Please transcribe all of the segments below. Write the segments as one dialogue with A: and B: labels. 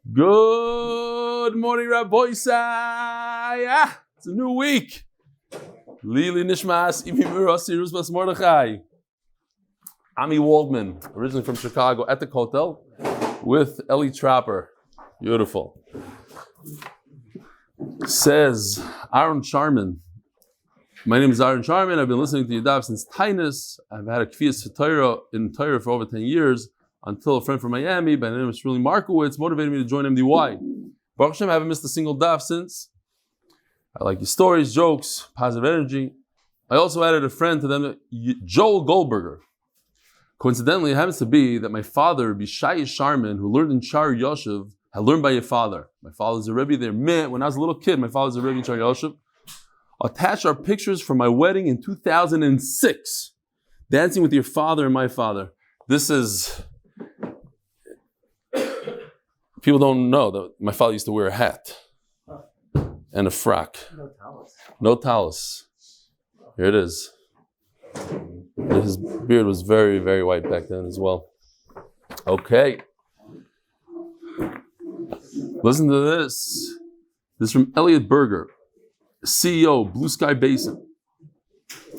A: Good morning, Rabbi Sai. It's a new week. Lili Nishmas, Imi Mirasi, Rusbas Mordechai. Ami Waldman, originally from Chicago, at the hotel with Ellie Trapper. Beautiful. Says Aaron Sharman. My name is Aaron Sharman. I've been listening to Yadav since Tainus. I've had a kfiyas in Torah for over 10 years until a friend from Miami by the name of Shmuel Markowitz motivated me to join MDY. Baruch Hashem, I haven't missed a single daf since. I like your stories, jokes, positive energy. I also added a friend to them, Joel Goldberger. Coincidentally, it happens to be that my father, Bishai Sharman, who learned in Shar Yoshev, had learned by your father. My father's a Rebbe there. When I was a little kid, my father's a Rebbe in Shar Yoshev. Attach our pictures from my wedding in 2006. Dancing with your father and my father. This is... People don't know that my father used to wear a hat and a frock. No talus. Here it is. His beard was very, very white back then as well. Okay. Listen to this. This is from Elliot Berger, CEO, Blue Sky Basin.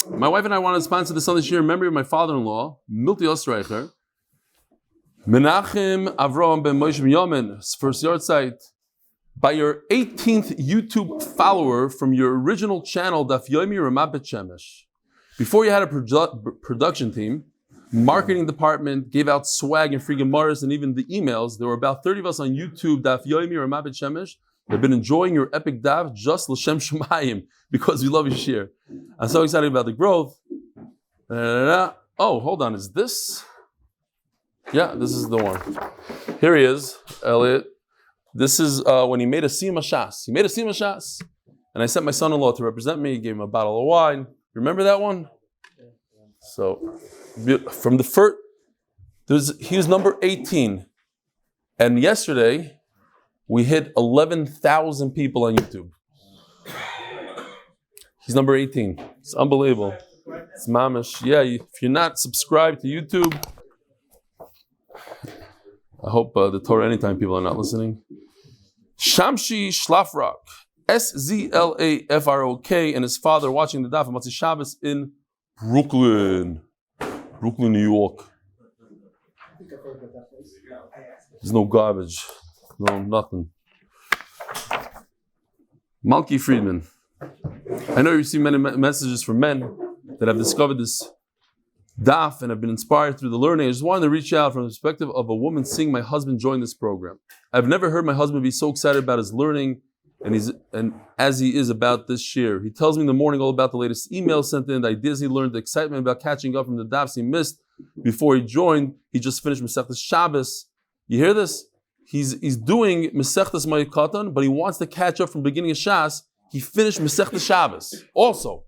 A: My wife and I wanted to sponsor this Sunday year in memory of my father-in-law, Milti Ostreicher, Menachem Ben Moshiach, first yard site, by your 18th YouTube follower from your original channel, Daf Yomi Ramat Bet Shemesh. Before you had a production team, marketing department, gave out swag and free gemaras and even the emails, there were about 30 of us on YouTube, Daf Yomi Ramat Bet Shemesh. They've been enjoying your epic daf just l'shem shemayim because we love your shir. I'm so excited about the growth. Oh, hold on, is this? Yeah, this is the one. Here he is, Elliot. This is when he made a sima shas. He made a sima shas, and I sent my son-in-law to represent me. He gave him a bottle of wine. Remember that one? So, from the first, he was number 18, and yesterday we hit 11,000 people on YouTube. He's number 18. It's unbelievable. It's mamish. Yeah, if you're not subscribed to YouTube. I hope the Torah Anytime people are not listening. Shamshi Shlafrock, Szlafrok, and his father watching the daf of Matzah Shabbos in Brooklyn, New York. There's no garbage, no nothing. Malky Friedman. I know you receive many messages from men that have discovered this daf and have been inspired through the learning. I just wanted to reach out from the perspective of a woman seeing my husband join this program. I've never heard my husband be so excited about his learning and as he is about this year. He tells me in the morning all about the latest emails sent in, the ideas he learned, the excitement about catching up from the dafs he missed before he joined. He just finished Maseches Shabbos. You hear this? He's doing Maseches Moed Katan, but he wants to catch up from beginning of Shas. He finished Maseches Shabbos also.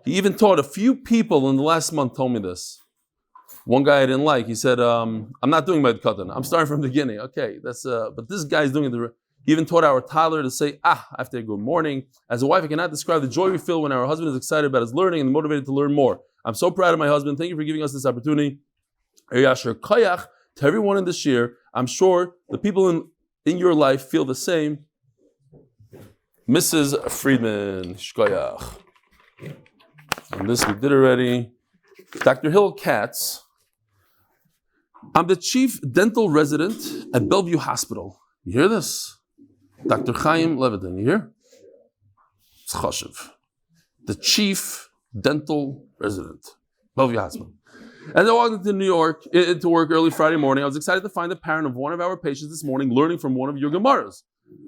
A: He even taught a few people in the last month told me this. One guy I didn't like, he said, I'm not doing Moed Katan. I'm starting from the beginning. Okay, but this guy's doing it. He even taught our toddler to say, after a good morning. As a wife, I cannot describe the joy we feel when our husband is excited about his learning and motivated to learn more. I'm so proud of my husband. Thank you for giving us this opportunity. To everyone in this year, I'm sure the people in your life feel the same. Mrs. Friedman, Shkoyach. And this we did already. Dr. Hill Katz. I'm the chief dental resident at Bellevue Hospital. You hear this? Dr. Chaim Levitin, you hear? It's Chashiv. The chief dental resident, Bellevue Hospital. As I walked into New York, into work early Friday morning, I was excited to find the parent of one of our patients this morning learning from one of your Gemaras.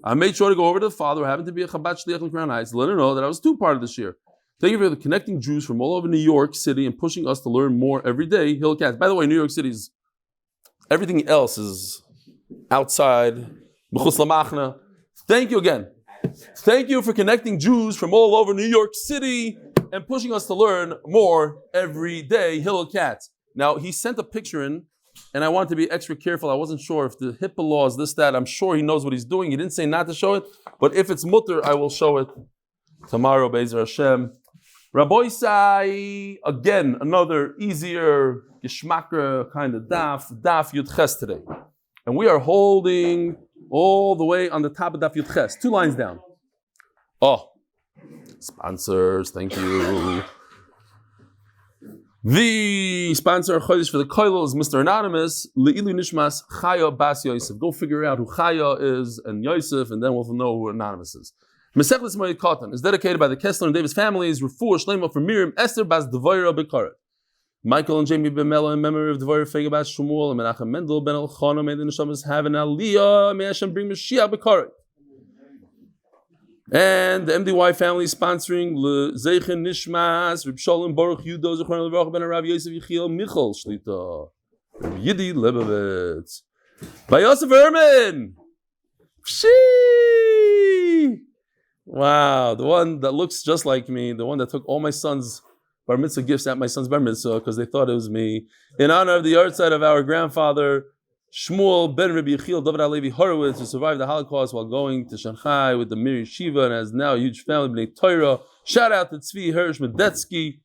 A: I made sure to go over to the father who happened to be a Chabad Shliach in Crown Heights to let her know that I was too part of this year. Thank you for connecting Jews from all over New York City and pushing us to learn more every day. Hill Katz. By the way, New York City's everything else is outside. Thank you again. Thank you for connecting Jews from all over New York City and pushing us to learn more every day. Hill Katz. Now, he sent a picture in, and I wanted to be extra careful. I wasn't sure if the HIPAA laws, this, that. I'm sure he knows what he's doing. He didn't say not to show it, but if it's mutter, I will show it tomorrow, Be'ezer Hashem. Rabbi Sai, again, another easier, geschmakra kind of daf Yud Ches today. And we are holding all the way on the top of Daf Yud Ches, 2 lines down. Oh, sponsors, thank you. The sponsor of Chodesh for the Koilo is Mr. Anonymous, Le'ilu Nishmas Chaya Bas Yosef. Go figure out who Chaya is and Yosef, and then we'll know who Anonymous is. Maseches Moed Katan is dedicated by the Kessler and Davis families. Refuah shleima for Miriam Esther bas Devora bekorov. Michael and Jayme Benmeleh in memory of Devora Faige bas Shmuel and Menachem Mendel ben Elchanan. May the neshamas have an Aliyah. May Hashem bring Moshiach bekorov. And the MDY Family sponsoring Zeichen Nishmas Reb Sholem Baruch Yudo Zechron Levrach ben Rav Yosef Michal Shlita Yidi Leibowitz by Yosef Ehrman. Wow, the one that looks just like me, the one that took all my son's bar mitzvah gifts at my son's bar mitzvah because they thought it was me. In honor of the yard side of our grandfather Shmuel ben Rabbi Yechiel David Alevi Horowitz, who survived the Holocaust while going to Shanghai with the Mir Yeshiva and has now a huge family, Bney Torah. Shout out to Tzvi Herch Medetsky,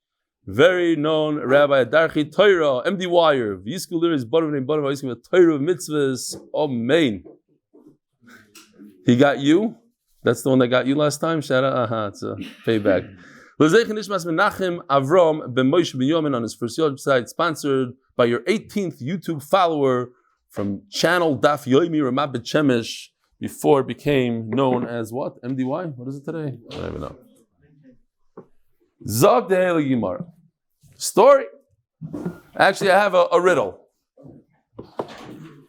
A: very known rabbi at Darchey Torah, MDY'er. V'yiskulir is bottom name bottom v'yiskulir Torah mitzvahs. Amen. He got you. That's the one that got you last time. Shout out. It's a payback. Menachem Avram ben Moshe on his first website, sponsored by your 18th YouTube follower from channel Daf Yomi Ramat Bet Shemesh, before it became known as what? MDY? What is it today? I don't even know. Zog de Eli Gemara. Story. Actually, I have a riddle.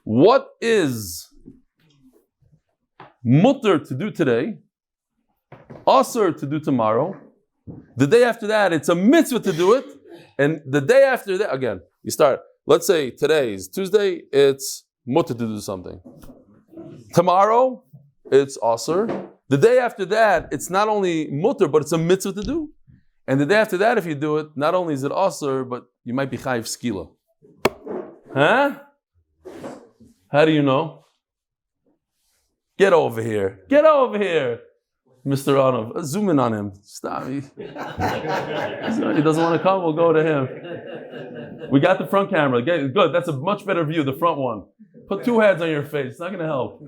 A: What is mutter to do today, asur to do tomorrow, the day after that it's a mitzvah to do it, and the day after that, again, you start. Let's say today is Tuesday, it's mutter to do something. Tomorrow, it's asur. The day after that, it's not only mutter, but it's a mitzvah to do. And the day after that, if you do it, not only is it asur, but you might be chayiv skila. Huh? How do you know? Get over here. Get over here. Mr. Anov, zoom in on him. Stop. He doesn't want to come, we'll go to him. We got the front camera. Good, that's a much better view, the front one. Put 2 heads on your face, it's not going to help.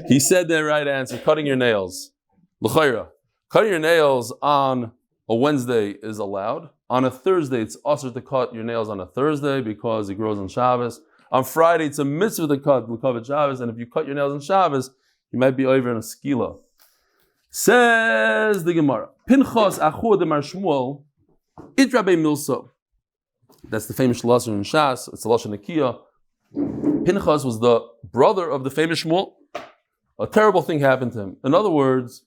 A: He said the right answer, cutting your nails. L'chayra. Cutting your nails on a Wednesday is allowed. On a Thursday, it's also to cut your nails on a Thursday because it grows on Shabbos. On Friday, it's a mitzvah to cut l'kavet Shabbos, and if you cut your nails on Shabbos, you might be over in a skila. Says the Gemara, Pinchas Achur de Mar Shmuel, Idrabe Milso. That's the famous lashon in Shas. It's a lashon Nakiya. Pinchas was the brother of the famous Shmuel. A terrible thing happened to him. In other words,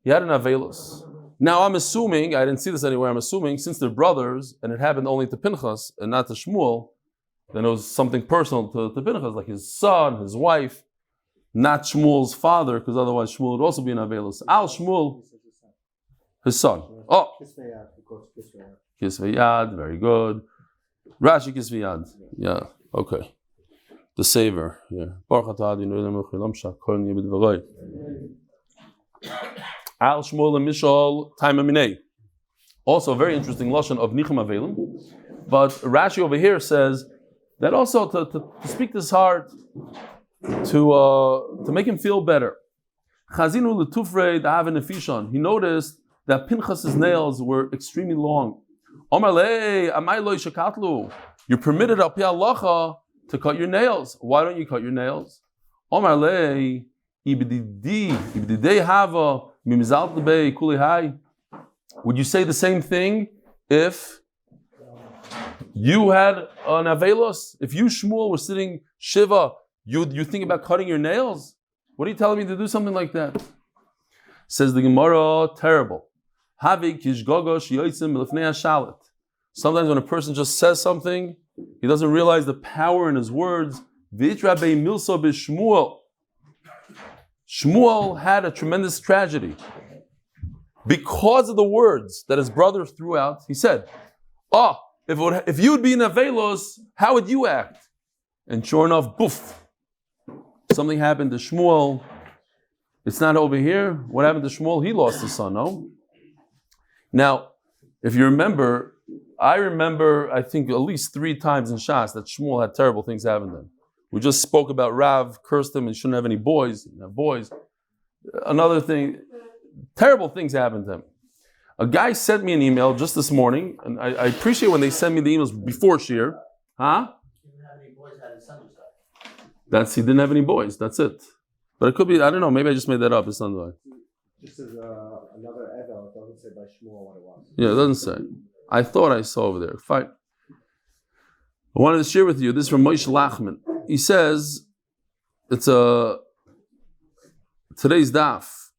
A: he had an avelus. Now I'm assuming, I didn't see this anywhere, I'm assuming since they're brothers and it happened only to Pinchas and not to Shmuel, then it was something personal to Pinchas, like his son, his wife, not Shmuel's father, because otherwise Shmuel would also be an avelus. Al Shmuel, his son. Oh, Kisveyad, very good. Rashi Kisveyad, yeah, okay. The Savior, yeah. Al Shmuel and Mishal Taimaminei. Also a very interesting lashon of Nichum Avelim. But Rashi over here says that also to speak to his heart, to make him feel better. Chazinu l'tufrei da'aven nefishon. He noticed that Pinchas's nails were extremely long. Omar lei amai lo shakatlu. You're permitted al pi halacha to cut your nails. Why don't you cut your nails? Omar lei ibdidei hava mimzal lebei kuli hai. Would you say the same thing if you had an avelus? If you, Shmuel, were sitting Shiva, you think about cutting your nails? What are you telling me to do something like that? Says the Gemara, terrible. Sometimes when a person just says something, he doesn't realize the power in his words. Shmuel had a tremendous tragedy. Because of the words that his brother threw out, he said, if you would be in Avelos, how would you act? And sure enough, poof, something happened to Shmuel. It's not over here. What happened to Shmuel? He lost his son, no? Now, if you remember, I remember, I think at least 3 times in Shas that Shmuel had terrible things happen to him. We just spoke about Rav, cursed him, and shouldn't have any boys. He didn't have boys. Another thing, terrible things happened to him. A guy sent me an email just this morning, and I appreciate when they send me the emails before Shir. Huh?
B: He didn't have any boys, had his son and stuff.
A: He didn't have any boys. That's it. But it could be, I don't know, maybe I just made that up. It's not right.
C: This is another Evel. It doesn't say by Shmuel what it was.
A: Yeah, it doesn't say. I thought I saw over there. Fine. I wanted to share with you, this is from Moshe Lachman. He says, it's today's daf.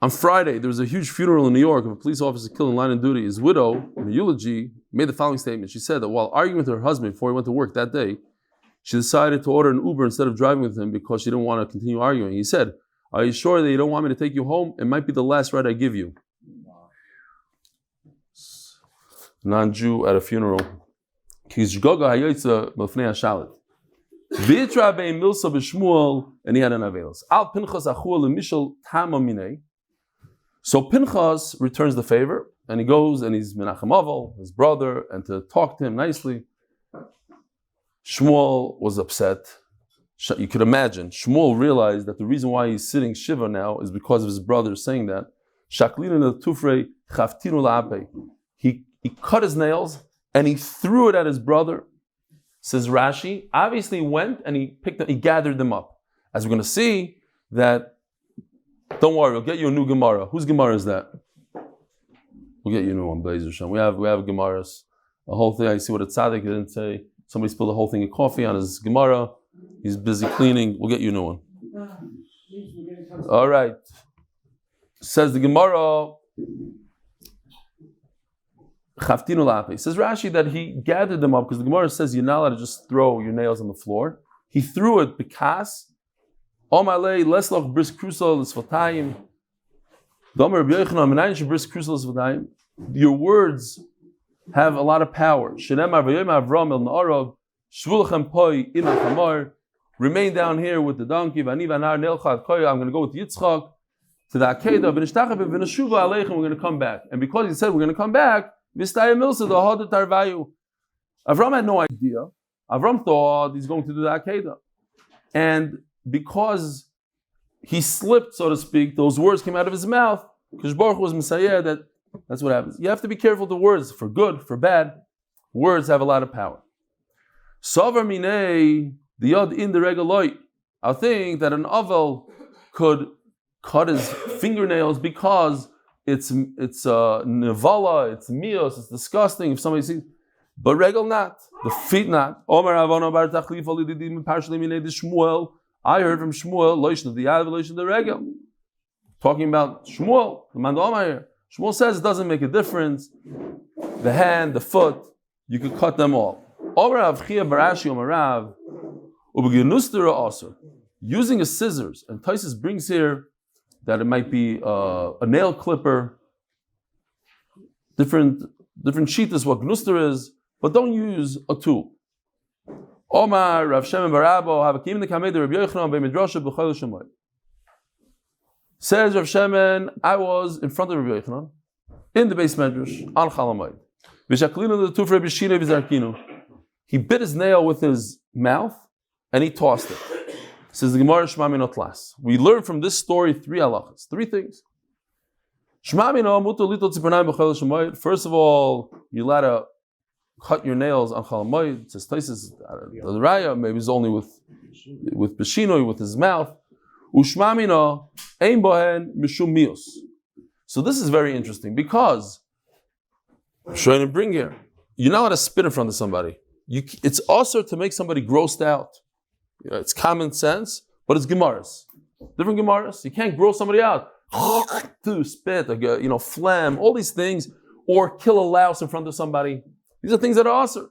A: On Friday, there was a huge funeral in New York of a police officer killed in line of duty. His widow, in a eulogy, made the following statement. She said that while arguing with her husband before he went to work that day, she decided to order an Uber instead of driving with him because she didn't want to continue arguing. He said, "Are you sure that you don't want me to take you home? It might be the last ride I give you." Non-Jew at a funeral. And he had an avelos. So Pinchas returns the favor, and he goes and he's Menachem Mendel, his brother, and to talk to him nicely. Shmuel was upset. You could imagine. Shmuel realized that the reason why he's sitting Shiva now is because of his brother saying that. He cut his nails and he threw it at his brother. Says Rashi, obviously went and he gathered them up. As we're going to see that, don't worry, we'll get you a new Gemara. Whose Gemara is that? We'll get you a new one, Be'ez Hashem. We have Gemaras. The whole thing, I see what a tzaddik didn't say. Somebody spilled the whole thing of coffee on his Gemara. He's busy cleaning. We'll get you a new one. All right. Says the Gemara, says Rashi that he gathered them up because the Gemara says you're not allowed to just throw your nails on the floor. He threw it because your words have a lot of power. Remain down here with the donkey. I'm going to go with Yitzchak to the Akedah. We're going to come back. And because he said we're going to come back, Avram had no idea. Avram thought he's going to do the Akedah. And because he slipped, so to speak, those words came out of his mouth, because Baruch was Messiah, that's what happens. You have to be careful with the words, for good, for bad. Words have a lot of power. Savar minei, the yod in the regaloi. I think that an avel could cut his fingernails because it's nevala, it's mios, it's disgusting if somebody sees. But regal not, the feet not. I heard from Shmuel, loishna the yad, loishna the regal. Talking about Shmuel, the MDY'er. Shmuel says it doesn't make a difference. The hand, the foot, you could cut them all. Using a scissors, and Taisus brings here that it might be a nail clipper. Different sheetas what gnuster is, but don't use a tool. Omar Rav Shem Barabo Havakim the Kamed Rabbi Yochanan be Midrasha b'Chol Shemoy. Says Rav Shemen, I was in front of Rabbi Yochanan in the base medrash on Chalamoid. He bit his nail with his mouth and he tossed it. Says the Gemara Shema Mino Tlas. We learn from this story 3 halachas, 3 things. First of all, you're allowed to cut your nails on Chalamoid. It says Taisus, the Raya, maybe it's only with Beshinoi, with his mouth. So this is very interesting because I'm trying to bring here. You're not allowed to spit in front of somebody. It's also to make somebody grossed out. It's common sense, but it's Gemaras. Different Gemaras. You can't gross somebody out. To spit, phlegm, all these things, or kill a louse in front of somebody. These are things that are awesome.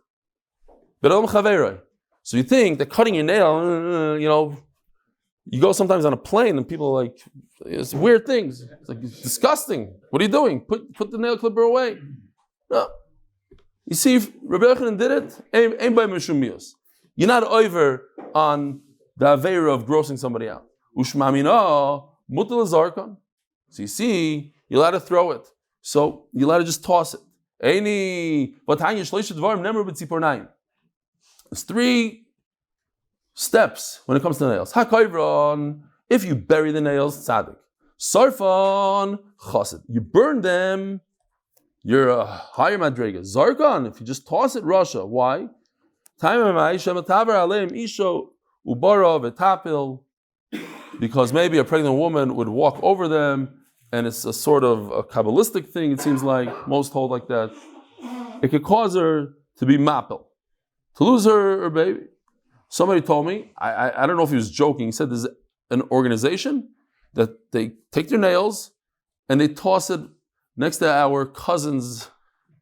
A: So you think that cutting your nail, you go sometimes on a plane and people are like, it's weird things. It's like, it's disgusting. What are you doing? Put the nail clipper away. No. You see, if Rabbi Yochanan did it, ain't by mishum mios. You're not over on the aveira of grossing somebody out. Ushmamina mutal zarkan. So you see, you're allowed to throw it. So you're allowed to just toss it. There's 3 steps when it comes to nails. If you bury the nails, tzaddik. Sarfon, chassid. You burn them, you're a higher madrega. Zarkan, if you just toss it, Russia. Why? Because maybe a pregnant woman would walk over them, and it's a sort of a Kabbalistic thing, it seems like. Most hold like that. It could cause her to be mapel, to lose her baby. Somebody told me, I don't know if he was joking, he said there's an organization that they take their nails and they toss it next to our cousins'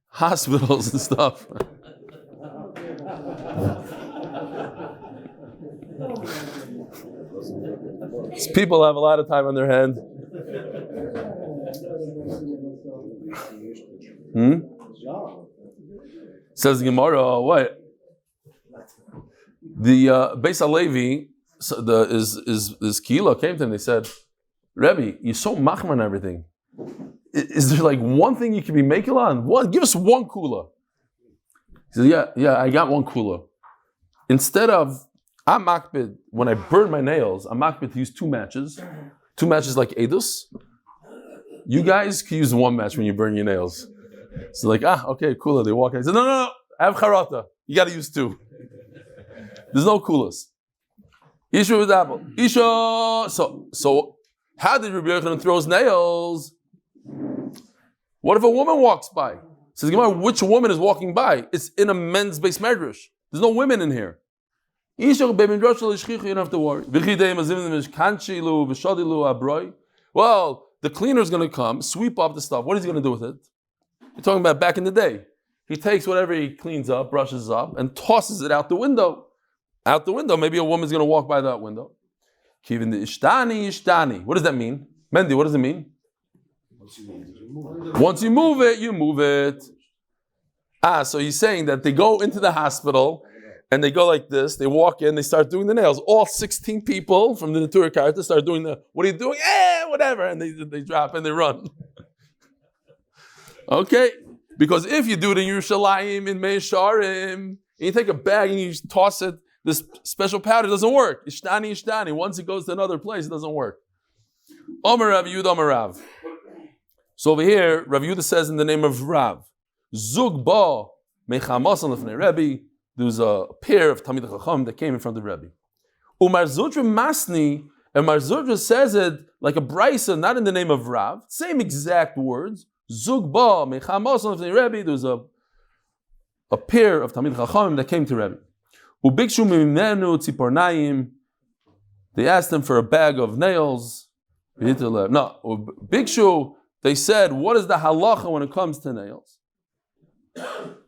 A: hospitals and stuff. These people have a lot of time on their hand. Says the Gemara, what? The Beis Halevi, his Kila came to him. They said, Rebbe, you're so machman on everything. Is there like one thing you can be making on? Give us one kula. He said, yeah, I got one kula. Instead of, I'm makbid, when I burn my nails, I'm makbid to use 2 matches. 2 matches like edus. You guys can use 1 match when you burn your nails. So like, okay, kula. They walk in. I said, no, I have charata. You got to use 2. There's no kulas. Isha with apple. Isha. So how did Rabbi Yochanan throw his nails? What if a woman walks by? Says Gemara, which woman is walking by? It's in a men's base medrash. There's no women in here. You don't have to worry. Well, the cleaner is going to come, sweep up the stuff. What is he going to do with it? You're talking about back in the day. He takes whatever he cleans up, brushes up, and tosses it out the window. Out the window. Maybe a woman's going to walk by that window. What does that mean? Mendy, what does it mean? Once you move it, you move it. So he's saying that they go into the hospital and they go like this, they walk in, they start doing the nails. All 16 people from the Torah character start doing what are you doing? Whatever. And they drop and they run. Okay? Because if you do it in Yerushalayim, in Meisharim, and you take a bag and you toss it, this special powder doesn't work. Ishtani. Once it goes to another place, it doesn't work. Omer Rav Yehuda Omer Rav. So over here, Rav Yehuda says in the name of Rav, Zug ba mechamos lefnei Rebbe. There was a pair of Talmidei Chacham that came in front of Rebbe. Umar Zudra Masni, and Mar Zudra says it like a brisa, not in the name of Rav. Same exact words. Zug ba mechamos lefnei Rebbe. There was a pair of Talmidei Chacham that came to Rebbe. Ubikshu mimenu tzipornayim. They asked him for a bag of nails. No, Bikshu. They said, what is the halacha when it comes to nails?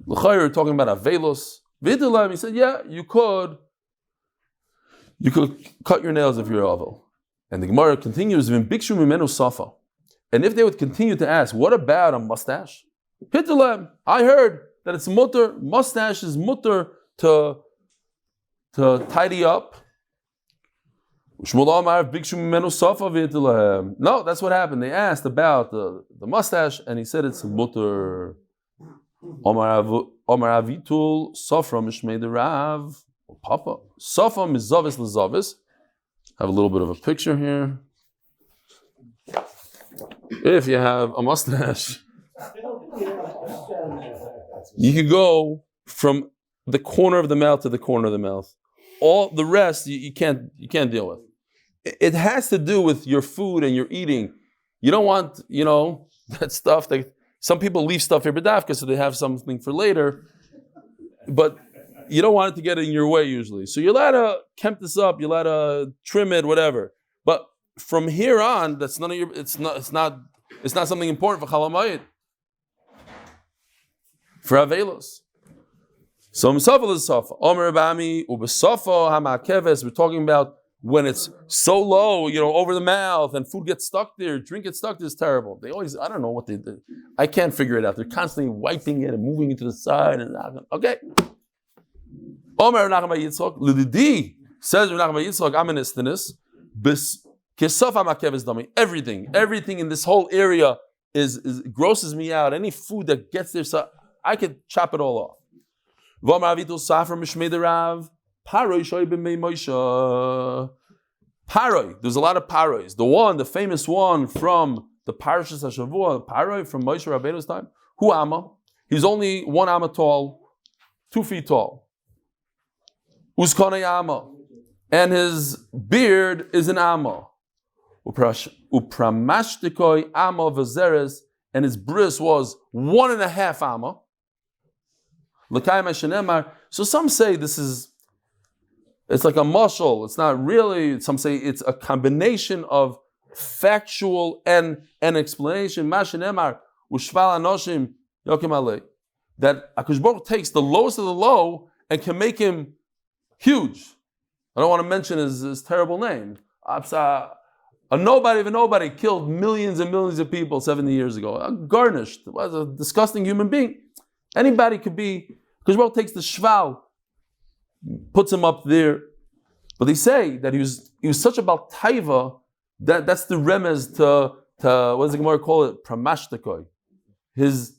A: L'chayr talking about avelos. V'itulem, he said, yeah, you could cut your nails if you're avel. And the Gemara continues, Bikshu mimenu safa. And if they would continue to ask, what about a mustache? Hitulem, I heard that it's mutter, mustache is mutter to tidy up. No, that's what happened. They asked about the mustache, and he said it's mutter. Omar avitul sofra mishmei the Rav. Papa sofra mizavis lezavis. Have a little bit of a picture here. If you have a mustache, you could go from the corner of the mouth to the corner of the mouth. All the rest you can't deal with. It has to do with your food and your eating. You don't want, that stuff that some people leave stuff here b'dafka so they have something for later, but you don't want it to get in your way usually. So you're allowed to kemp this up, you're allowed to trim it, whatever. But from here on, that's none of your. It's not something important for chalamayit. For avelos. So Misafa is Safa. Omer Abami Ubesafa Hamakeves. We're talking about when it's so low, over the mouth, and food gets stuck there, drink gets stuck there, it's terrible. They always, I don't know what they do. I can't figure it out. They're constantly wiping it and moving it to the side. Okay. Omer Menachem Yitzchak Lididi says Menachem Yitzchak I'm an istanis. Kesaf Hamakeves Dami. Everything in this whole area is grosses me out. Any food that gets there, so I could chop it all off. Paroi, there's a lot of parois. The famous one from the Parashas HaShavua, Paroi from Moshe Rabbeinu's time. Who Amma? He's only 1 amma tall, 2 feet tall. Uzkonei Amma. And his beard is an Amma. Upramashtikoi Amma Vazeres, and his bris was 1.5 amma. So some say it's like a mushal. It's not really. Some say it's a combination of factual and explanation. Mashenemar ushval anoshim yokim alei. That Akash Baruch takes the lowest of the low and can make him huge. I don't want to mention his terrible name. A nobody of a nobody killed millions and millions of people 70 years ago. Garnished. Was a disgusting human being. Anybody could be. Akash Baruch takes the shval, puts him up there. But they say that he was such a Bal Taiva that's the remez to what does the Gemara call it? Pramashtakoi. He was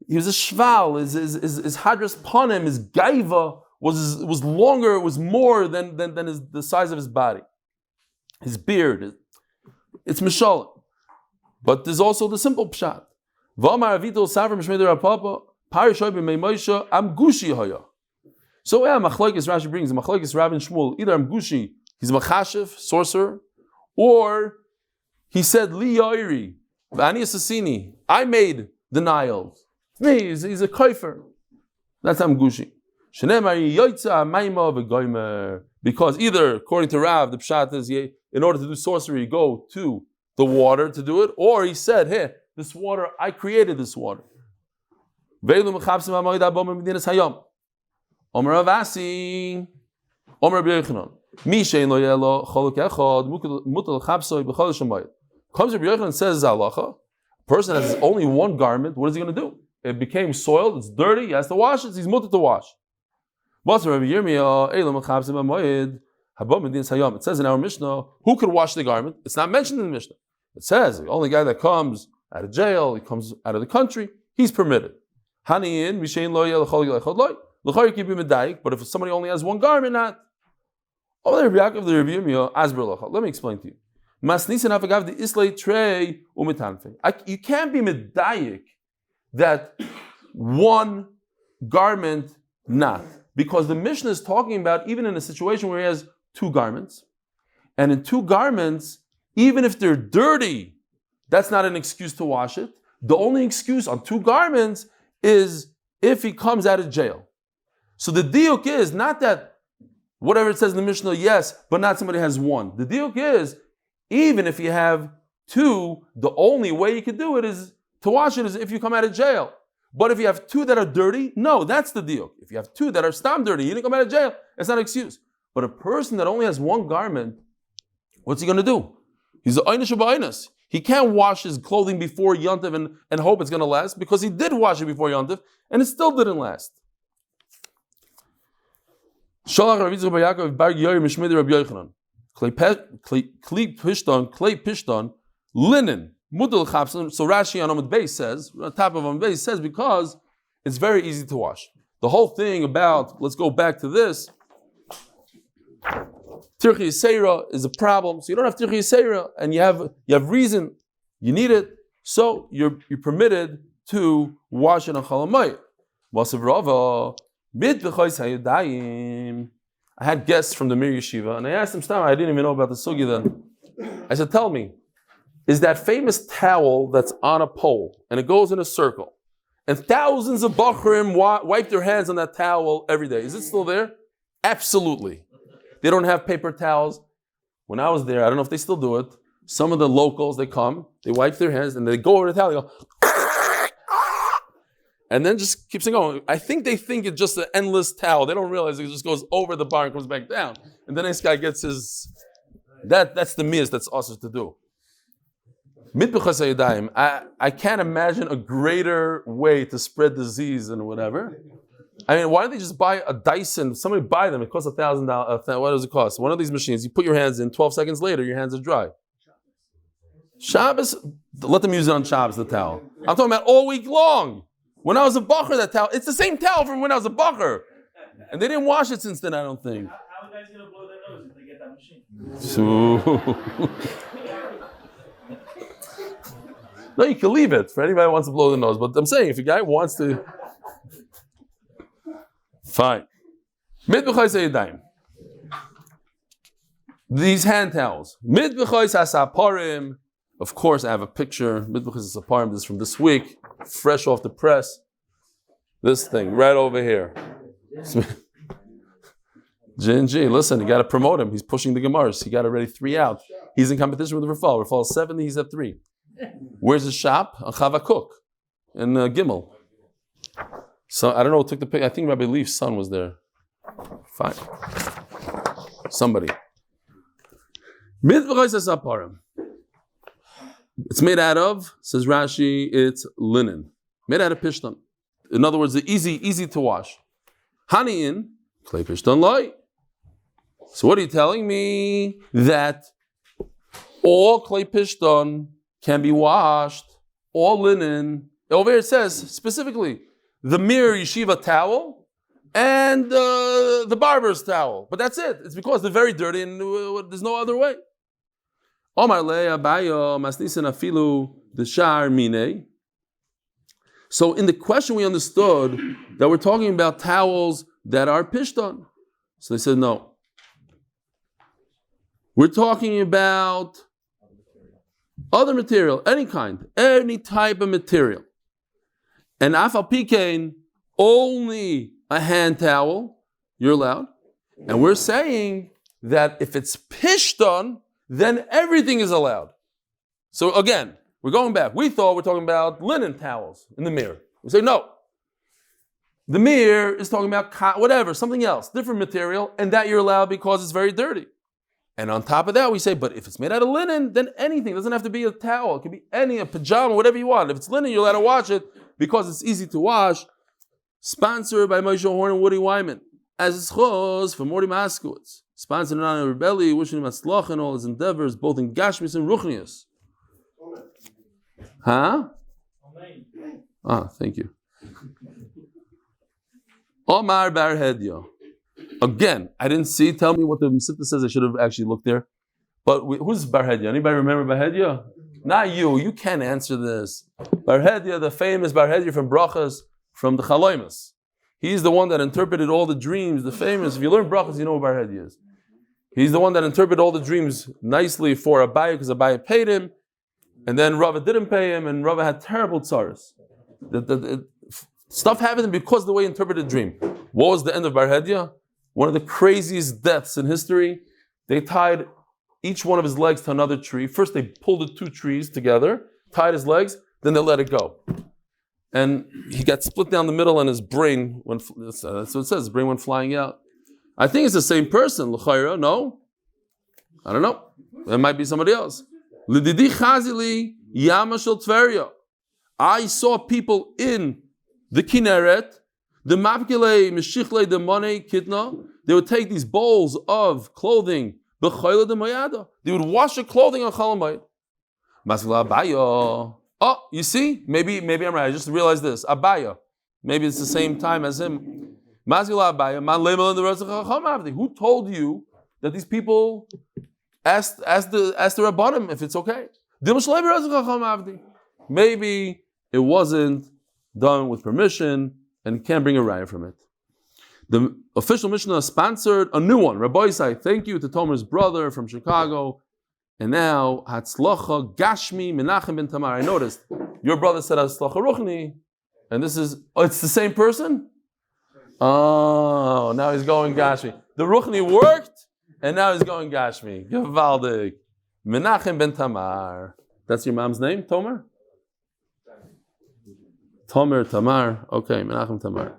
A: a shval. His hadras panim, his gaiva was longer. It was more than the size of his body. His beard. It's mishalim. But there's also the simple pshat. V'amar avito savrim shmeider apapa parishoy b'meimaisha am gushi hoya. So machlokes Rashi brings machlokes Rav and Shmuel. Either I'm gushi, he's machashiv, sorcerer, or he said li yairi v'ani assassini. I made the Nile. Me, he's a koifer. That's am gushi. Because either, according to Rav, the pshat is in order to do sorcery, you go to the water to do it, or he said, hey, this water, I created this water. Omer Avasi, Omer Yochanan. Comes Rabbi Yochanan and says, Zalacha, a person has only one garment, what is he going to do? It became soiled, it's dirty, he has to wash it, he's mutter to wash. It says in our Mishnah, who could wash the garment? It's not mentioned in the Mishnah. It says the only guy that comes out of jail, he comes out of the country, he's permitted. But if somebody only has one garment, not. Let me explain to you. You can't be medayik that one garment not. Because the Mishnah is talking about even in a situation where he has 2 garments. And in 2 garments, even if they're dirty, that's not an excuse to wash it. The only excuse on 2 garments is if he comes out of jail. So the diuk is not that whatever it says in the Mishnah, yes, but not somebody has 1. The diuk is even if you have 2, the only way you can do it is to wash it is if you come out of jail. But if you have 2 that are dirty, no, that's the deal. If you have 2 that are stam dirty, you didn't come out of jail, it's not an excuse. But a person that only has 1 garment, what's he going to do? He's an einish b'einas. He can't wash his clothing before Yontif and hope it's going to last, because he did wash it before Yontif, and it still didn't last. Shalach Rav Yitzchak bar Yaakov bar Yair mishmei Rabbi Yochanan. Klei pishton, linen. Mudal chapsan. So Rashi on Amud Beis says, on top of Amud Beis says, because it's very easy to wash. The whole thing about, let's go back to this, Tirchi Yisera is a problem. So you don't have Tirchi Yisera, and you have reason, you need it, so you're permitted to wash it on Chalamayit. I had guests from the Mir Yeshiva, and I asked them, I didn't even know about the sugi then. I said, tell me, is that famous towel that's on a pole, and it goes in a circle, and thousands of Bachrim wipe their hands on that towel every day, is it still there? Absolutely. They don't have paper towels. When I was there, I don't know if they still do it, some of the locals, they come, they wipe their hands, and they go over the towel, they go, and then just keeps on going. I think they think it's just an endless towel. They don't realize it just goes over the bar and comes back down. And the next guy gets his, that's the miyas that's also to do. I can't imagine a greater way to spread disease and whatever. I mean, why don't they just buy a Dyson? Somebody buy them. It costs $1,000. What does it cost? One of these machines, you put your hands in, 12 seconds later, your hands are dry. Shabbos, let them use it on Shabbos, the towel. I'm talking about all week long. When I was a bacher, that towel, it's the same towel from when I was a bacher. And they didn't wash it since then, I don't think.
B: How are guys going to blow their nose if they get that machine?
A: So, no, you can leave it for anybody who wants to blow the nose. But I'm saying, if a guy wants to, fine. These hand towels. Of course, I have a picture. This is from this week, fresh off the press. This thing right over here. G&G, listen, you got to promote him. He's pushing the Gemaras. He got already 3 out. He's in competition with Refuah. Refuah is 70, he's at 3. Where's his shop? On Chava Cook in Gimel. So I don't know who took the pic. I think Rabbi Leaf's son was there. Fine. Somebody. It's made out of, says Rashi, it's linen. Made out of pishtan. In other words, easy to wash. Haniin, clay pishtan loy. So what are you telling me? That all clay pishtan can be washed, all linen. Over here it says specifically the Mir Yeshiva towel and the barber's towel. But that's it. It's because they're very dirty and there's no other way. Omar le abayo masnisin afilu the shar mine. So in the question we understood that we're talking about towels that are pishtan. So they said no. We're talking about other material, any kind, any type of material. And afal pikein, only a hand towel, you're allowed. And we're saying that if it's pishtan, then everything is allowed. So again, we're going back. We thought we're talking about linen towels in the mirror. We say no. The mirror is talking about whatever, something else, different material, and that you're allowed because it's very dirty. And on top of that, we say, but if it's made out of linen, then anything. It doesn't have to be a towel. It can be a pajama, whatever you want. If it's linen, you're allowed to wash it because it's easy to wash. Sponsored by Moshe Horn and Woody Wyman. As is chos for Morty Maskowitz. Sponsored on Rebelli, wishing him atzlach and all his endeavors, both in Gashmis and Ruchnius. Huh? Thank you. Omar Bar Hedya. Again, I didn't see. Tell me what the Mesivta says. I should have actually looked there. But who's Bar Hedya? Anybody remember Bar Hedya? Not you. You can't answer this. Bar Hedya, the famous Bar Hedya from Brachas, from the Chaloimus. He's the one that interpreted all the dreams. The famous. If you learn Brachas, you know who Bar Hedya is. He's the one that interpreted all the dreams nicely for Abaye because Abaye paid him, and then Rava didn't pay him, and Rava had terrible tsaras. Stuff happened because of the way he interpreted the dream. What was the end of Bar Hedya? One of the craziest deaths in history. They tied each one of his legs to another tree. First they pulled the 2 trees together, tied his legs, then they let it go. And he got split down the middle and his brain went, that's what it says, his brain went flying out. I think it's the same person, l'chayra, no? I don't know. It might be somebody else. L'didi chazili yama shel Tveria. I saw people in the Kinneret, the mapkele meshichle the money kitna. They would take these bowls of clothing, b'chayla de mayada. They would wash the clothing on chalamayit. Masla abayo. Oh, you see? Maybe I'm right. I just realized this. Abaya. Maybe it's the same time as him. Masla abaya. Man leimel in the rest of chachamavdi. Who told you that these people asked the Rabbanim if it's okay? Maybe it wasn't done with permission and can't bring a raya from it. The official Mishnah sponsored a new one. Rabbi Isai, thank you to Tomer's brother from Chicago. And now, Hatzlacha Gashmi Menachem ben Tamar. I noticed your brother said Hatzlacha Ruchni, and this is, it's the same person? Oh, now he's going Gashmi. The Ruchni worked, and now he's going Gashmi. Gevaldik. Menachem ben Tamar. That's your mom's name, Tomer? Tomer, Tamar. Okay, Menachem Tamar.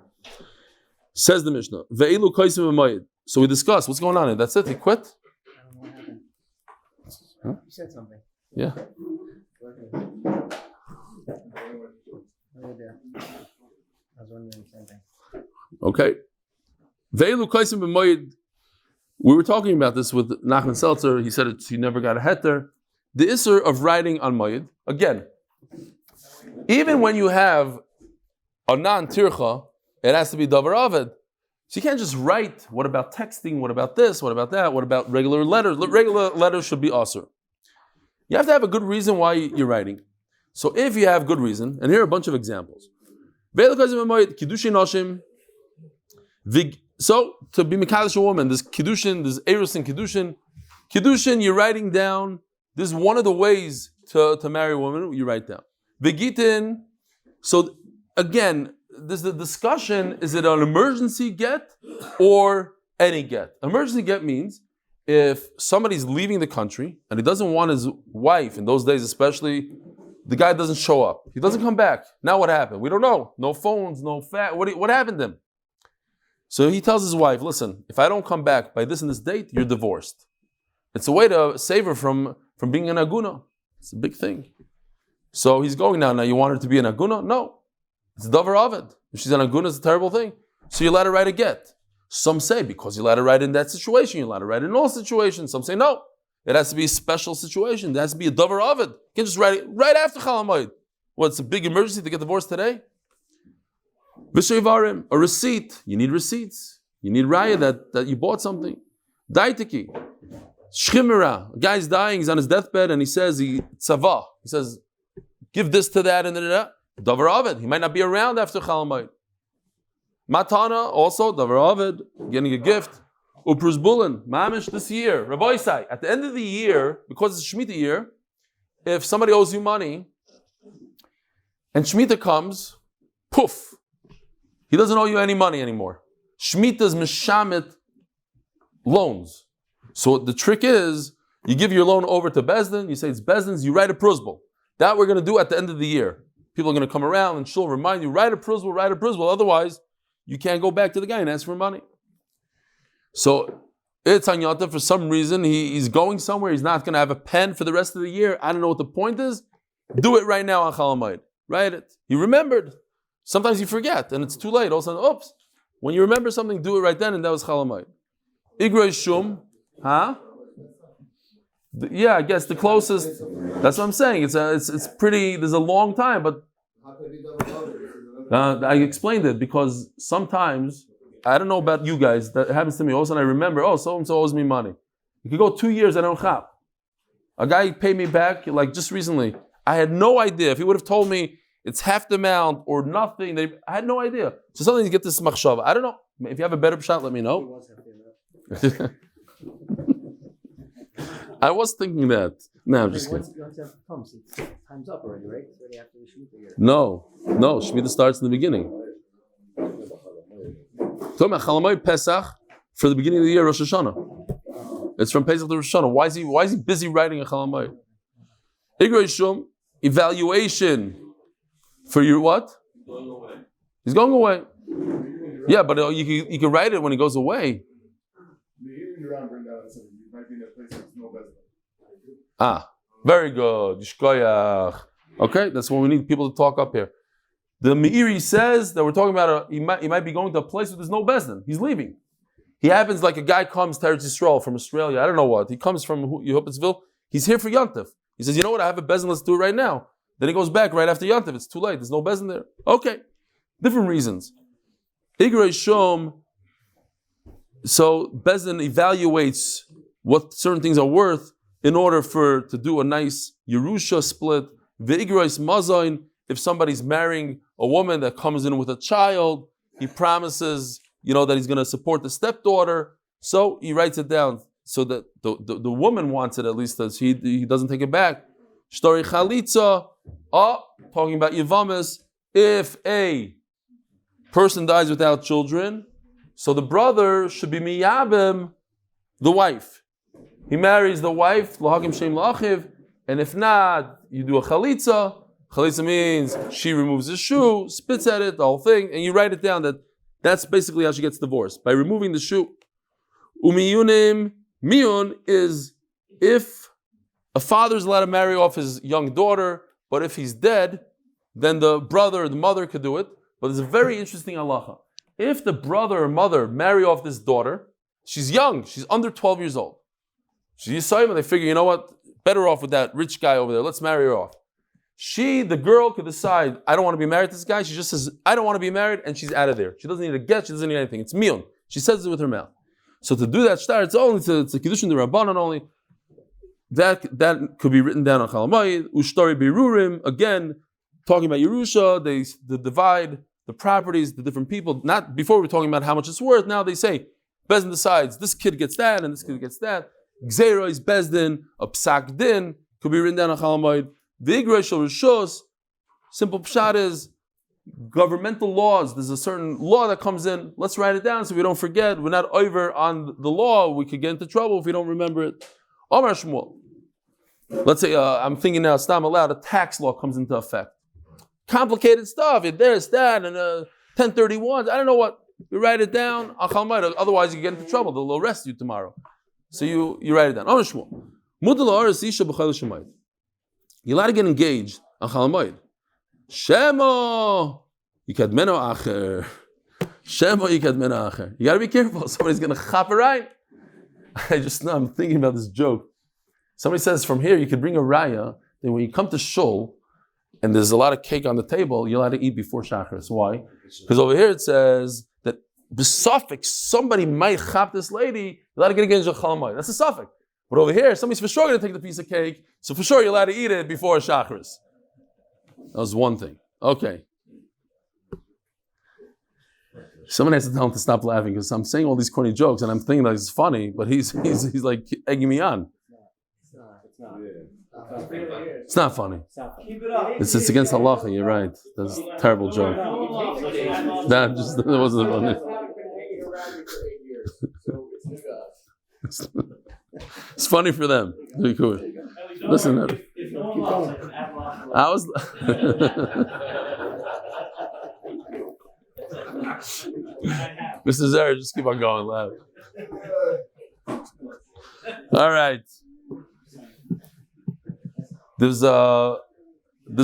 A: Says the Mishnah. Ve'ilu koisim v'moed. So we discussed what's going on here. That's it. He quit.
C: I don't know what happened.
A: Huh?
C: You said something.
A: Yeah.
C: Over there. I was wondering the same thing.
A: Okay. Ve'ilu koisim v'moed. We were talking about this with Nachman Seltzer. He said he never got a heter. The isser of writing on moed. Again, even when you have a non-tircha, it has to be davar aved. So you can't just write, what about texting, what about this, what about that, what about regular letters? Regular letters should be asur. You have to have a good reason why you're writing. So if you have good reason, and here are a bunch of examples. So to be mekadosh a woman, there's kiddushin, there's eros and kiddushin. Kiddushin, you're writing down, this is one of the ways to marry a woman, you write down. Vigitin, so again, there's the discussion, is it an emergency get or any get? Emergency get means if somebody's leaving the country and he doesn't want his wife, in those days especially, the guy doesn't show up. He doesn't come back. Now what happened? We don't know. No phones, no what happened to him? So he tells his wife, listen, if I don't come back by this and this date, you're divorced. It's a way to save her from being an aguna. It's a big thing. So he's going now. Now you want her to be an aguna? No. It's davar aved. If she's an aguna, it's a terrible thing. So you let her write a get. Some say because you let her write in that situation, you let her write in all situations. Some say no. It has to be a special situation. It has to be a davar aved. You can't just write it right after Chol Hamoed. What's a big emergency to get divorced today? V'sheivarim, a receipt. You need receipts. You need raya that you bought something. Daitiki. Shchimera. A guy's dying, he's on his deathbed, and he says, tzava. He says, give this to that and that. Davar aved. He might not be around after Chol Hamoed. Matana, also, davar aved, getting a gift. Uprus Bulin, Mamish this year. Rabbi Isai, at the end of the year, because it's Shemitah year, if somebody owes you money, and Shemitah comes, poof, he doesn't owe you any money anymore. Shemitah's Meshamit loans. So the trick is, you give your loan over to Bezdin, you say it's Bezdin's, you write a prusbul. That we're going to do at the end of the year. People are going to come around and she'll remind you, write a prusbul, otherwise you can't go back to the guy and ask for money. So it's Anyata, for some reason, he's going somewhere, he's not going to have a pen for the rest of the year. I don't know what the point is. Do it right now on Chol Hamoed. Write it. He remembered. Sometimes you forget and it's too late. All of a sudden, oops. When you remember something, do it right then, and that was Chol Hamoed. Igrei Shum, huh? Yeah, I guess the closest. That's what I'm saying. It's pretty. There's a long time, but I explained it because sometimes I don't know about you guys. That happens to me. All of a sudden, I remember. Oh, so and so owes me money. You could go 2 years. I don't have. A guy paid me back like just recently. I had no idea. If he would have told me it's half the amount or nothing, I had no idea. So sometimes you get this machshava. I don't know. If you have a better shot, let me know. I was thinking that. No, I'm just kidding.
C: Once that comes, it's time's up already, right? It's already after the Shemitah year.
A: No. Shemitah starts in the beginning. Talking about Chol Hamoed Pesach for the beginning of the year, Rosh Hashanah. It's from Pesach to Rosh Hashanah. Why is he busy writing a Chol Hamoed? Igrei Shum, evaluation for your what? Going away. He's going away. Yeah, but you can write it when he goes away. Very good. Yishkoyach. Okay, that's what we need people to talk up here. The Meiri says that we're talking about he might be going to a place where there's no bezdin. He's leaving. He happens like a guy comes to Eretz Yisrael from Australia. I don't know what. He comes from Yehupitzville. He's here for Yontif. He says, you know what? I have a bezdin. Let's do it right now. Then he goes back right after Yontif. It's too late. There's no bezdin there. Okay, different reasons. Igrei Shom. So bezdin evaluates what certain things are worth in order to do a nice Yerusha split. V'igreis mazayin. If somebody's marrying a woman that comes in with a child, he promises, that he's going to support the stepdaughter. So he writes it down so that the woman wants it, at least, as he doesn't take it back. Shtori chalitza. Talking about Yevamis. If a person dies without children, so the brother should be miyabim the wife. He marries the wife, lahagim shem la'achiv, and if not, you do a chalitza. Chalitza means she removes the shoe, spits at it, the whole thing, and you write it down that's basically how she gets divorced, by removing the shoe. Umiyunim, miyun is if a father's allowed to marry off his young daughter, but if he's dead, then the brother or the mother could do it. But there's a very interesting halacha. If the brother or mother marry off this daughter, she's young, she's under 12 years old. She's Yisayim, and they figure, you know what, better off with that rich guy over there, let's marry her off. The girl could decide, I don't want to be married to this guy. She just says, I don't want to be married, and she's out of there. She doesn't need a get, she doesn't need anything. It's miyun. She says it with her mouth. So to do that shtar, it's only to Kiddushin the Rabbanon only. That could be written down on Chalamayid. Ushtari Berurim, again, talking about Yerusha, they divide the properties, the different people. Not before we were talking about how much it's worth. Now they say, Bezdin decides, this kid gets that, and this kid gets that. Gzeira is Bezdin, a Psak Din, could be written down on Chalamayid. Vigrei Shel Rishos, simple pshat is governmental laws. There's a certain law that comes in. Let's write it down so we don't forget. We're not over on the law. We could get into trouble if we don't remember it. Omar Shmuel. Let's say, I'm thinking now, Stam allowed, a tax law comes into effect. Complicated stuff. There's that, and 1031. I don't know what. You write it down. Otherwise, you get into trouble. They'll arrest you tomorrow. So you write it down. Omar Shmuel. You're allowed to get engaged on Chalamayid. Shemo yikadmeno acher. Shemo yikadmeno acher. You got to be careful. Somebody's going to chop a right. I'm thinking about this joke. Somebody says from here you could bring a raya that when you come to shul and there's a lot of cake on the table, you're allowed to eat before Shacharis. Why? Because over here it says that b'suffix somebody might chop this lady. You're allowed to get engaged on Chalamayid. That's a suffix. But over here, somebody's for sure going to take the piece of cake, so for sure you're allowed to eat it before Shacharis. That was one thing. Okay. Someone has to tell him to stop laughing because I'm saying all these corny jokes and I'm thinking that it's funny, but he's like egging me on. It's not funny. It's against halacha. You're right. That's a terrible joke. That wasn't funny. It's funny for them. Cool. Listen, I was. Mr. Zara, just keep on going, laugh. All right. This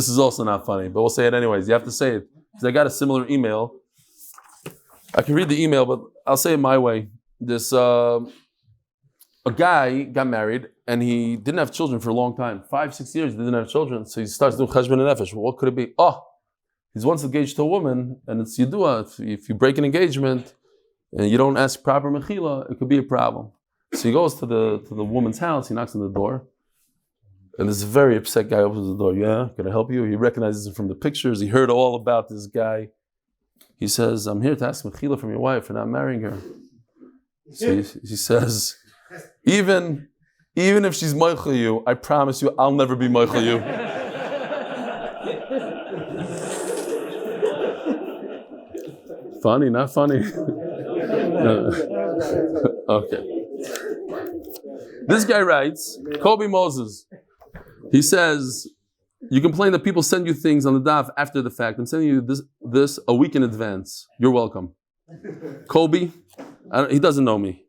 A: is also not funny, but we'll say it anyways. You have to say it because I got a similar email. I can read the email, but I'll say it my way. This. A guy got married and he didn't have children for a long time. 5-6 years he didn't have children. So he starts doing cheshbon and nefesh. Well, what could it be? He's once engaged to a woman and it's yidua. If you break an engagement and you don't ask proper mechila, it could be a problem. So he goes to the woman's house. He knocks on the door. And this very upset guy opens the door. Yeah, can I help you? He recognizes him from the pictures. He heard all about this guy. He says, I'm here to ask mechila from your wife for not marrying her. So he says, Even if she's moichel you, I promise you, I'll never be moichel you. Funny, not funny. Okay. This guy writes, Kobe Moses. He says, you complain that people send you things on the daf after the fact. I'm sending you this a week in advance. You're welcome. Kobe, he doesn't know me.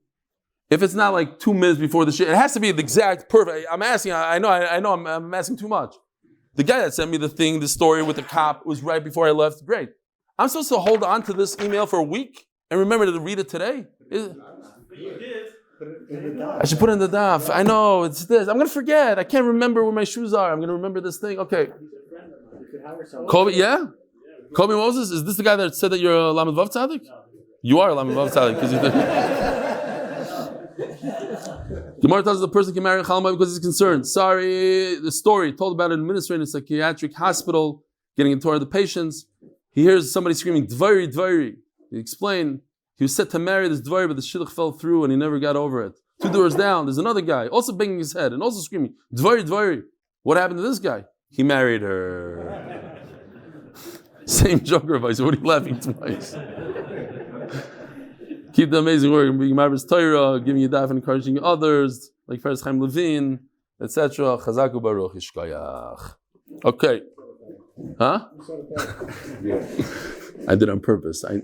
A: If it's not like 2 minutes before the shit, it has to be the exact perfect. I'm asking, I know I'm asking too much. The guy that sent me the story with the cop was right before I left. Great. I'm supposed to hold on to this email for a week and remember to read it today?
B: You did.
A: I should put it in the daf. I know, it's this. I'm going to forget. I can't remember where my shoes are. I'm going to remember this thing. Okay. Kobe, yeah? Kobe Moses, is this the guy that said that you're a Lamed Vav Tzadik? You are a Lamed Vav Tzadik because you did. Gemara tells us the person can marry a Chalamayid because he's concerned. Sorry, the story told about an administrator in a psychiatric hospital getting into the patients. He hears somebody screaming, Devori, Devori. He explained, he was set to marry this Devori, but the shidduch fell through and he never got over it. 2 doors down, there's another guy, also banging his head and also screaming, Devori, Devori. What happened to this guy? He married her. Same joke advice. What are you laughing twice? Keep the amazing work and being Marbus Torah, giving you daf and encouraging others, like First Chaim Levine, etc. Chazaku Baruch Yishkoyach. Okay. Huh? I did on purpose. I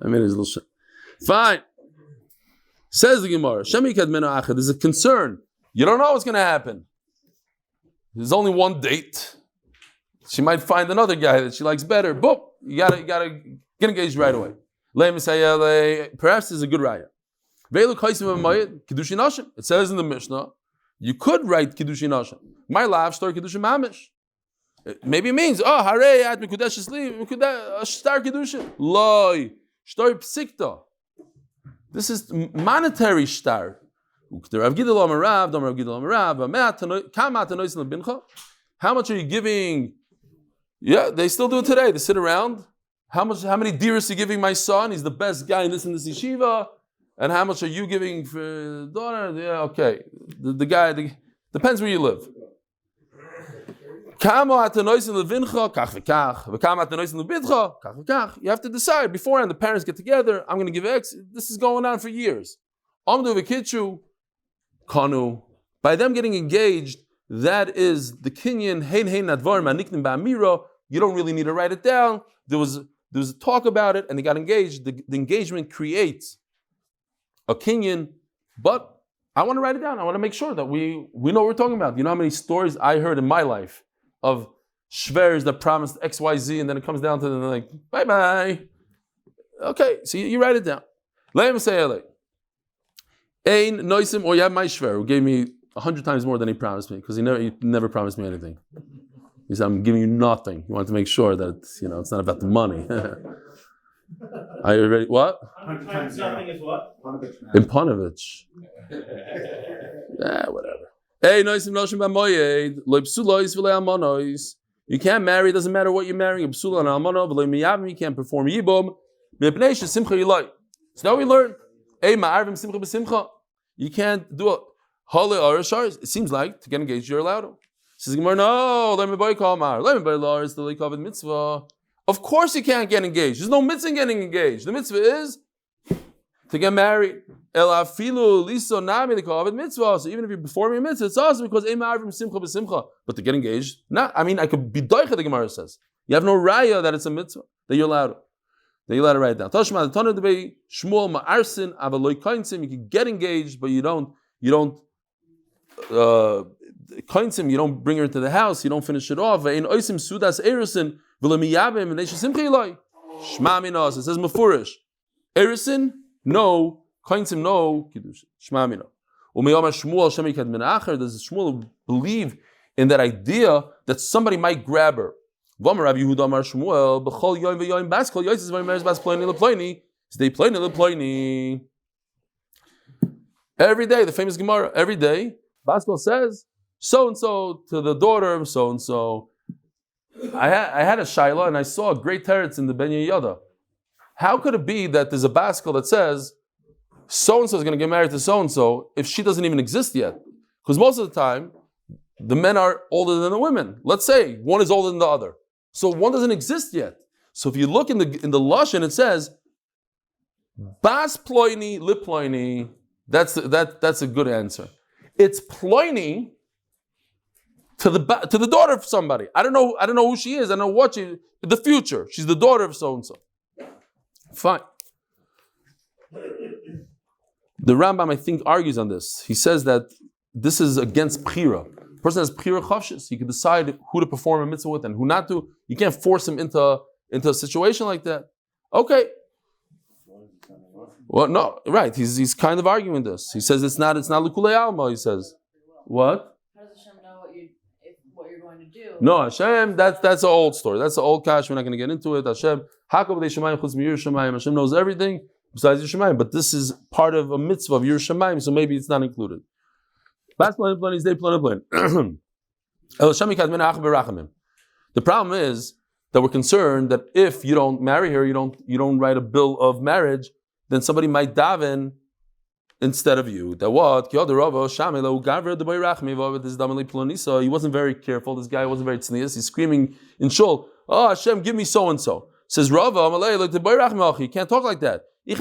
A: made his little shit. Fine. Says the Gemara, there's a concern. You don't know what's going to happen. There's only one date. She might find another guy that she likes better. Boom. You gotta get engaged right away. Perhaps there's a good raya. It says in the Mishnah, you could write Kiddushin Hashem. My lav story Kiddushin Mamish. Maybe it means, harei at mikudesh shli, shtar kedushin. Loi, shtar psikta. This is monetary shtar. How much are you giving? Yeah, they still do it today. They sit around. How many diras are you giving my son? He's the best guy in this yeshiva. And how much are you giving for the daughter? Yeah, okay. The guy, depends where you live. You have to decide beforehand. The parents get together. I'm going to give X. This is going on for years. By them getting engaged, that is the kinyan. You don't really need to write it down. There was a talk about it, and they got engaged. The engagement creates a kinyan, but I want to write it down. I want to make sure that we know what we're talking about. You know how many stories I heard in my life of shvers that promised X, Y, Z, and then it comes down to them like, bye bye. Okay, so you write it down. Let him say Ein noisim, or you have my shver who gave me 100 times more than he promised me, because he never promised me anything. He said, I'm giving you nothing. He wanted to make sure that it's not about the money. Are you ready? What?
B: 100 times nothing is what?
A: In Panovich. Whatever. Hey, noisim noshim b'moyed lo psulois v'le almonois. You can't marry. It doesn't matter what you're marrying. Psula and almono v'le miyavim. You can't perform yibum. Mipnei shesimcha yilai. So now we learn. Hey, ma'arvim simcha b'simcha. You can't do it. Hale arashars. It seems like to get engaged you're allowed to. Says Gemara, no. Let me buy kalmar. Let me buy lars the leikav mitzvah. Of course you can't get engaged. There's no mitzvah in getting engaged. The mitzvah is to get married. Elafilu liso nami the kaavad mitzvah. So even if you're performing a mitzvah, it's also because emarvim simcha b'simcha. But to get engaged, I could be doicha. The Gemara says you have no raya that it's a mitzvah that you're allowed to. That you're allowed to write it down. Tashma the Tana debei Shmuel ma'arsin avaloi kainsim. You can get engaged, but you don't kainsim. You don't bring her into the house. You don't finish it off. Ve'in oisim sudas erisin v'lemiyabim v'neisha simcha ilai. Shma minos. It says mefurish. Erisin no. Kainsim no kiddush. Shma mina. Umiyama Shmuel shemi kad Menachem. Does Shmuel believe in that idea that somebody might grab her? V'amar Rav Yehuda Amar Shmuel b'chol yoyim v'yoyim bas kol yoyis v'yimeres bas ploini leploini. Stay ploini leploini. Every day, the famous Gemara. Every day, Baskal says so and so to the daughter of so and so. I had a shaila and I saw a great teretz in the Bnei Torah. How could it be that there's a Baskal that says so and so is going to get married to so and so if she doesn't even exist yet? Because most of the time, the men are older than the women. Let's say one is older than the other, so one doesn't exist yet. So if you look in the lashon, it says bas ploini liploini. That's a good answer. It's ploini to the daughter of somebody. I don't know who she is. I don't know what the future. She's the daughter of so and so. Fine. The Rambam, I think, argues on this. He says that this is against bimhera. A person has bimhera chavshis. He can decide who to perform a mitzvah with and who not to. You can't force him into a situation like that. Okay. Well, no, right. He's kind of arguing this. He says it's not l'kulei alma. He says, what?
D: How does Hashem know what you're going to do?
A: No, Hashem. That's an old story. That's an old kash. We're not going to get into it. Hashem. Hashem knows everything besides Yerushalayim, but this is part of a mitzvah of Yerushalayim, so maybe it's not included. The problem is that we're concerned that if you don't marry her, you don't write a bill of marriage, then somebody might daven instead of you. That what? He wasn't very careful. This guy wasn't very tznius. He's screaming in shul, "Oh Hashem, give me so and so." Says Rava, you can't talk like that. If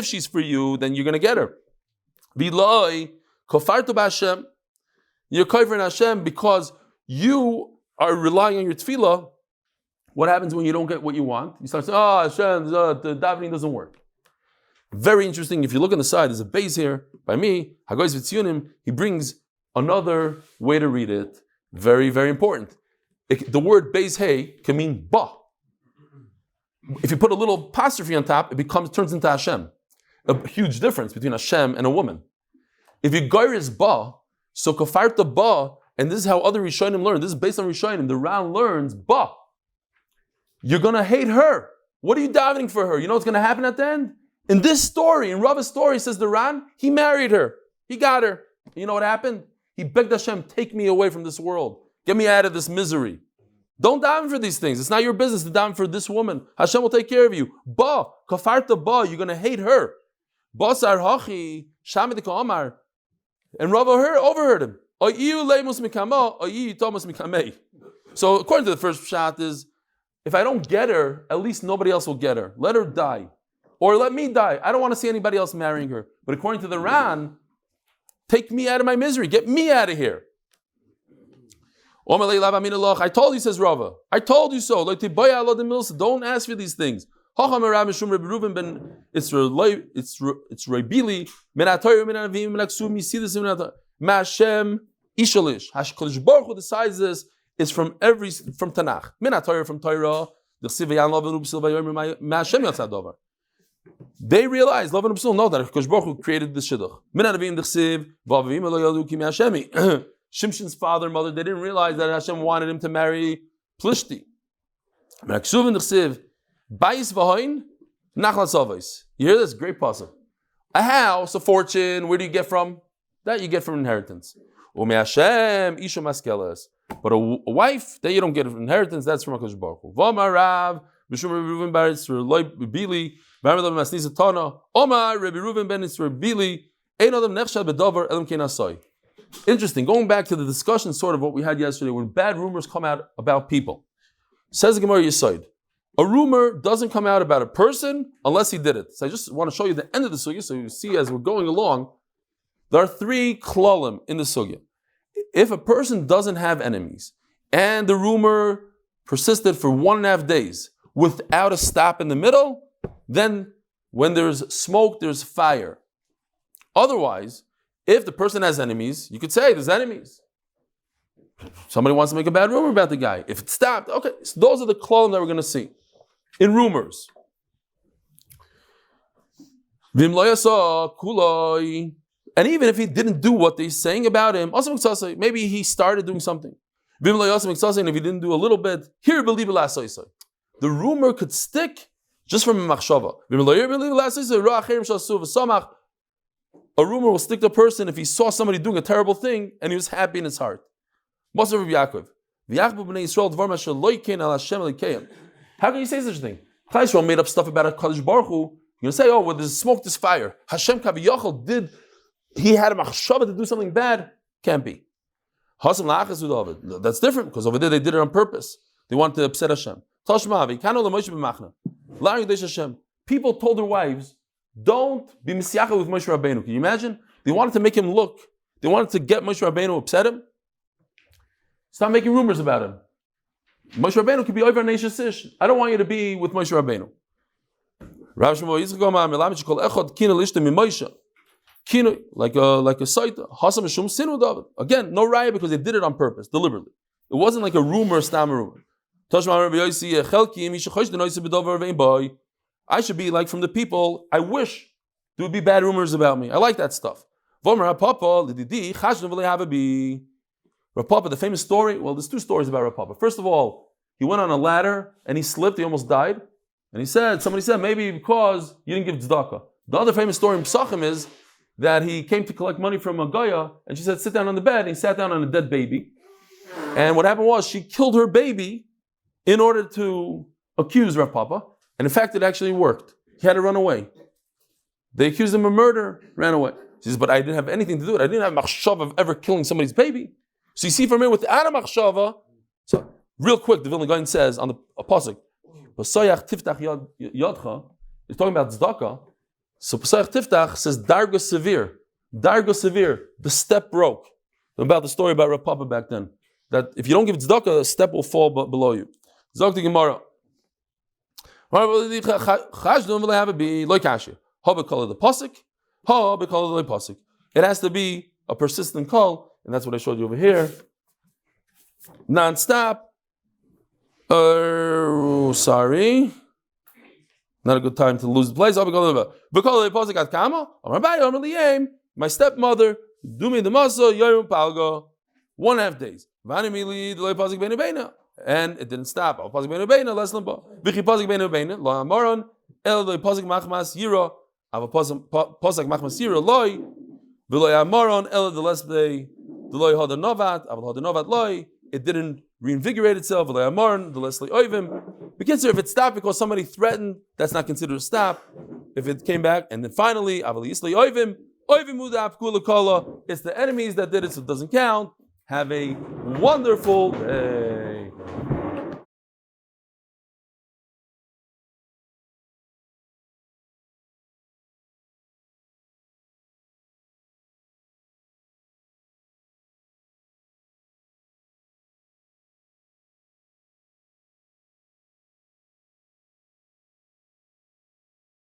A: she's for you, then you're going to get her. You're kofar Hashem because you are relying on your tefillah. What happens when you don't get what you want? You start saying, "Oh Hashem, the davening doesn't work." Very interesting. If you look on the side, there's a base here by me. Hagoyz v'tzionim. He brings another way to read it. Very, very important. The word beis hey can mean ba. If you put a little apostrophe on top, it turns into Hashem. A huge difference between Hashem and a woman. If you goyres ba, so kafarta ba and this is how other Rishonim learn. This is based on Rishonim. The Ran learns, you're going to hate her. What are you davening for her? You know what's going to happen at the end? In this story, in Rava's story, says the Ran, he married her. He got her. You know what happened? He begged Hashem, take me away from this world. Get me out of this misery. Don't daven for these things. It's not your business to daven for this woman. Hashem will take care of you. Kafarta, you're going to hate her. Basar hachi, Shamid Omar. And Rav overheard him. So according to the first shot is, if I don't get her, at least nobody else will get her. Let her die. Or let me die. I don't want to see anybody else marrying her. But according to the Ran, take me out of my misery. Get me out of here. I told you, says Rava. I told you so. Don't ask for these things. It's Rabili. You see this in Mashem Ishalish. HaKadosh Baruch Hu decides this is from Tanakh. From Torah. They realize, Love and Absul know that HaKadosh Baruch Hu created this shidduch. Shimshon's father and mother, they didn't realize that Hashem wanted him to marry Plishti. You hear this? Great puzzle. A house, a fortune, where do you get from? That you get from inheritance. But a wife, that you don't get from inheritance, that's from HaKadosh Baruch Hu. Interesting. Going back to the discussion sort of what we had yesterday, when bad rumors come out about people. Says the Gemara Yesod, a rumor doesn't come out about a person unless he did it. So I just want to show you the end of the sugya so you see as we're going along, there are 3 klalim in the sugya. If a person doesn't have enemies and the rumor persisted for 1.5 days without a stop in the middle, then when there's smoke, there's fire. Otherwise, if the person has enemies, you could say there's enemies. Somebody wants to make a bad rumor about the guy. If it stopped, okay. So those are the klalim that we're going to see in rumors. And even if he didn't do what they're saying about him, maybe he started doing something. And if he didn't do a little bit, the rumor could stick just from a machshava. A rumor will stick to a person if he saw somebody doing a terrible thing and he was happy in his heart. How can you say such a thing? Yisrael made up stuff about HaKadosh Baruch Hu. You're going to say, oh, well, there's smoke, there's fire. Hashem Kaviyachal he had a machshava to do something bad. Can't be. That's different because over there they did it on purpose. They wanted to upset Hashem. People told their wives, don't be Moshiach with Moshe Rabbeinu. Can you imagine? They wanted to make him look. They wanted to get Moshe Rabbeinu, upset him. Stop making rumors about him. Moshe Rabbeinu could be over Nation Sish. I don't want you to be with Moshe Rabbeinu. Rav Shmuel Kino, like a site, Hasam Shum Sinu David. Again, no raya because they did it on purpose, deliberately. It wasn't like a rumor, stam rumor. I should be like from the people, I wish there would be bad rumors about me. I like that stuff. Rav Papa, the famous story, well, there's 2 stories about Rav Papa. First of all, he went on a ladder and he slipped, he almost died. And somebody said, maybe because you didn't give tzedakah. The other famous story in Pesachim is that he came to collect money from a Goya and she said, sit down on the bed, and he sat down on a dead baby. And what happened was she killed her baby in order to accuse Rav Papa. And in fact, it actually worked. He had to run away. They accused him of murder, ran away. He says, but I didn't have anything to do with it. I didn't have machshava of ever killing somebody's baby. So you see from here, without a machshava, so real quick, the Vilna Gaon says on the pasuk, Pasayach tiftach yadcha, he's talking about tzedakah. So Pasayach tiftach says, Dargo severe, the step broke. About the story about Rav Papa back then. That if you don't give tzedakah, a step will fall below you. Zok the Gemara. The pasuk, the pasuk. It has to be a persistent call, and that's what I showed you over here. Non-stop. Sorry. Not a good time to lose the place. My stepmother, do me the masa, yoyum palgo. 1.5 days. And it didn't stop. It didn't reinvigorate itself. Because if it stopped because somebody threatened, that's not considered a stop. If it came back, and then finally, it's the enemies that did it, so it doesn't count. Have a wonderful day.